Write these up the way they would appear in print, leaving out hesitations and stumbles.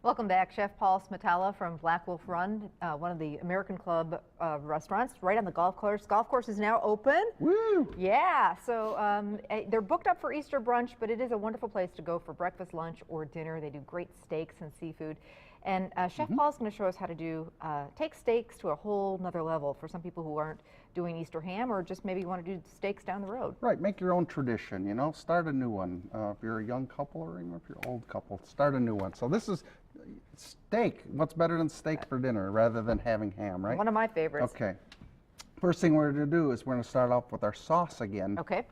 Welcome back. Chef Paul Smatala from Black Wolf Run, one of the American Club restaurants right on the golf course. Golf course is now open. Woo! Yeah, so they're booked up for Easter brunch, but it is a wonderful place to go for breakfast, lunch, or dinner. They do great steaks and seafood. And Chef Paul's going to show us how to do take steaks to a whole nother level for some people who aren't doing Easter ham, or just maybe want to do steaks down the road. Right, make your own tradition, you know, start a new one. If you're a young couple or even if you're an old couple, start a new one. So this is steak. What's better than steak for dinner rather than having ham, right? One of my favorites. Okay. First thing we're going to do is we're going to start off with our sauce again. Okay. And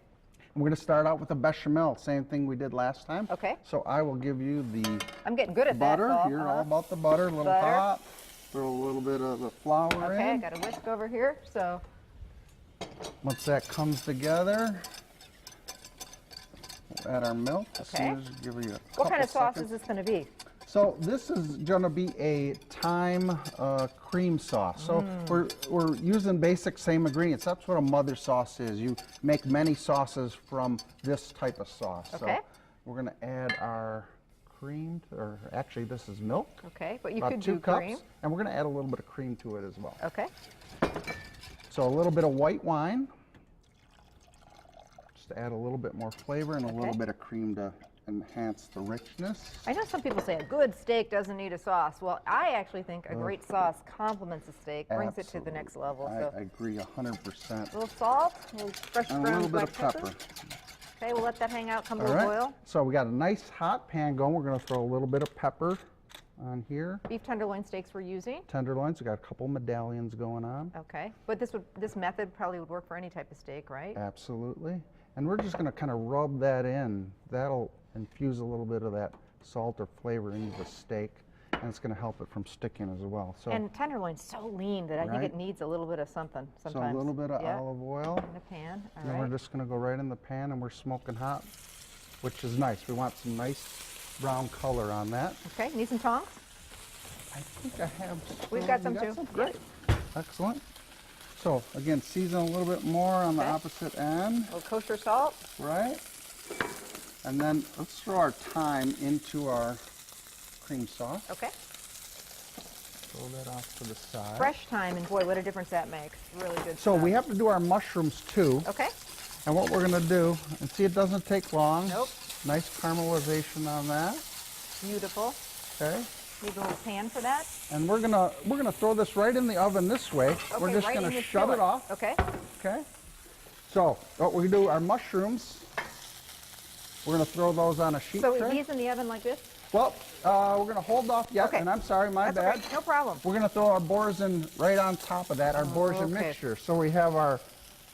we're going to start out with a bechamel, same thing we did last time. Okay. So I will give you the I'm getting good at butter. that. You're all about the butter, a little hot. Throw a little bit of the flour in. Okay, I got a whisk over here, so. Once that comes together, we'll add our milk. Okay. Give you a What kind of sauce seconds. is this going to be? So this is going to be a thyme cream sauce. So we're using basic same ingredients. That's what a mother sauce is. You make many sauces from this type of sauce. Okay. So we're going to add our cream, or actually this is milk. Okay, but you about could 2 do cups, cream. and we're going to add a little bit of cream to it as well. Okay. So a little bit of white wine, just to add a little bit more flavor, and a little bit of cream to enhance the richness. I know some people say a good steak doesn't need a sauce. Well, I actually think a great sauce complements a steak, brings it to the next level. So I agree 100%. a little salt, a little fresh And a ground little bit black of pepper. Okay, we'll let that hang out, come to All a right. boil. So we got a nice hot pan going. We're going to throw a little bit of pepper on here. Beef tenderloin steaks we're using. Tenderloins. We got a couple medallions going on. Okay, but this method probably would work for any type of steak, right? Absolutely. And we're just going to kind of rub that in. That'll infuse a little bit of that salt or flavor into the steak, and it's going to help it from sticking as well. So, and tenderloin's so lean that I think it needs a little bit of something sometimes. So a little bit of olive oil. In the pan, all Then right. we're just going to go right in the pan, and we're smoking hot, which is nice. We want some nice brown color on that. Okay, need some tongs? I think I have. We've got some too. Great. Excellent. So again, season a little bit more on the opposite end. A little kosher salt. Right. And then let's throw our thyme into our cream sauce. Okay. Throw that off to the side. Fresh thyme, and boy, what a difference that makes. Really good So stuff. we have to do our mushrooms too. Okay. And what we're going to do, and see, it doesn't take long. Nope. Nice caramelization on that. Beautiful. Okay. Need a little pan for that. And we're gonna throw this right in the oven this way. Okay, we're just right gonna in the shut skillet. it off. Okay. Okay. So what we do, our mushrooms, we're gonna throw those on a sheet So tray. these in the oven like this? Well, we're gonna hold off yet, Okay. and I'm sorry, my That's bad. okay. No problem. We're gonna throw our boursin right on top of that, our boursin okay. mixture. So we have our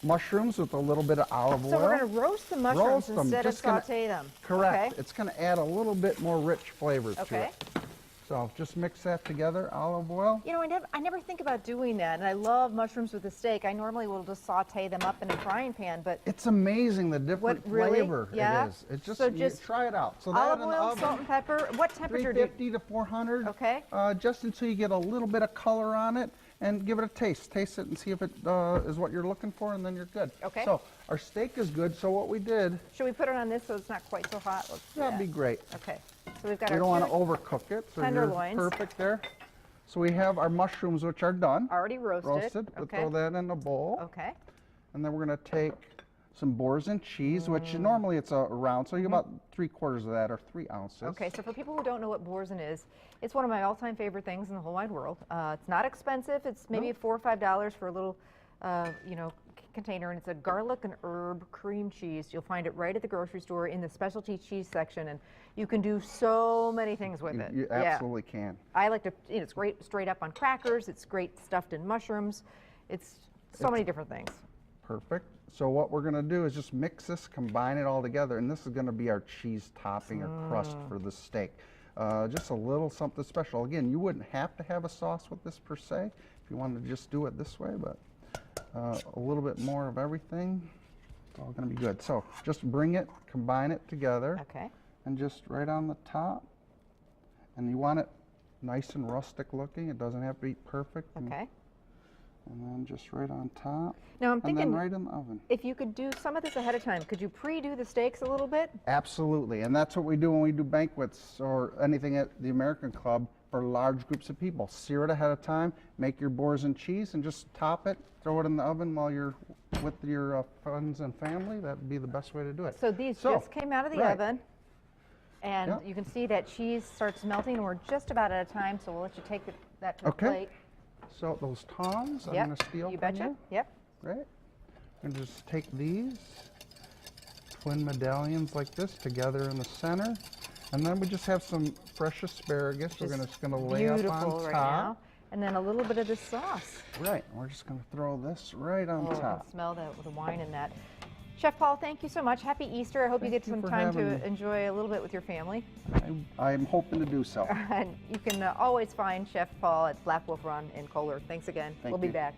mushrooms with a little bit of olive oil. So we're going to roast the mushrooms Roast them, instead of just gonna- saute them. Correct. Okay. It's gonna add a little bit more rich flavor to Okay. it. So just mix that together, olive oil. You know, I never think about doing that, and I love mushrooms with a steak. I normally will just saute them up in a frying pan, but It's amazing the different really? flavor Yeah? it is. It just, So you just try it out. So that olive in the oil, oven, salt and pepper. What temperature do 350 to 400. Okay. Just until you get a little bit of color on it, and give it a taste. Taste it and see if it is what you're looking for, and then you're good. Okay. So our steak is good. So what we did, Should we put it on this so it's not quite so hot? Let's do that'd that. be great. Okay. So we've got We our don't want to two overcook it. So tenderloins. you're perfect there. So we have our mushrooms, which are done. already roasted. Roasted. We'll Okay. throw that in a bowl. Okay. And then we're going to take some boursin cheese, which normally it's a round, so you about 3/4 of that, or 3 ounces. Okay, so for people who don't know what boursin is, it's one of my all-time favorite things in the whole wide world. It's not expensive. It's maybe $4 or $5 for a little, container, and it's a garlic and herb cream cheese. You'll find it right at the grocery store in the specialty cheese section, and you can do so many things with it. You absolutely can. I like to, it's great straight up on crackers. It's great stuffed in mushrooms. It's so many different things. Perfect. So what we're going to do is just mix this, combine it all together, and this is going to be our cheese topping or crust for the steak. Just a little something special. Again, you wouldn't have to have a sauce with this per se if you wanted to just do it this way, but a little bit more of everything. It's all going to be good. So just bring it, combine it together, Okay. and just right on the top. And you want it nice and rustic looking. It doesn't have to be perfect. Okay. And then just right on top. Now I'm And thinking, then right in the oven. if you could do some of this ahead of time, could you pre-do the steaks a little bit? Absolutely, and that's what we do when we do banquets or anything at the American Club for large groups of people. Sear it ahead of time, make your boars and cheese, and just top it, throw it in the oven while you're with your friends and family. That'd be the best way to do it. So these just came out of the right. oven, and Yep. you can see that cheese starts melting, and we're just about out of time, so we'll let you take that to the Okay. plate. So those tongs, I'm Yep, going to steal you from betcha. you. Yep. Right? And just take these twin medallions like this together in the center. And then we just have some fresh asparagus. We're just going to lay up Beautiful on right top. now. And then a little bit of this sauce. Right. We're just going to throw this right on Oh, I top. can smell the wine in that. Chef Paul, thank you so much. Happy Easter. I hope you Thank get you some for time having to me. enjoy a little bit with your family. I'm hoping to do so. And you can always find Chef Paul at Black Wolf Run in Kohler. Thanks again. Thank We'll be you. back.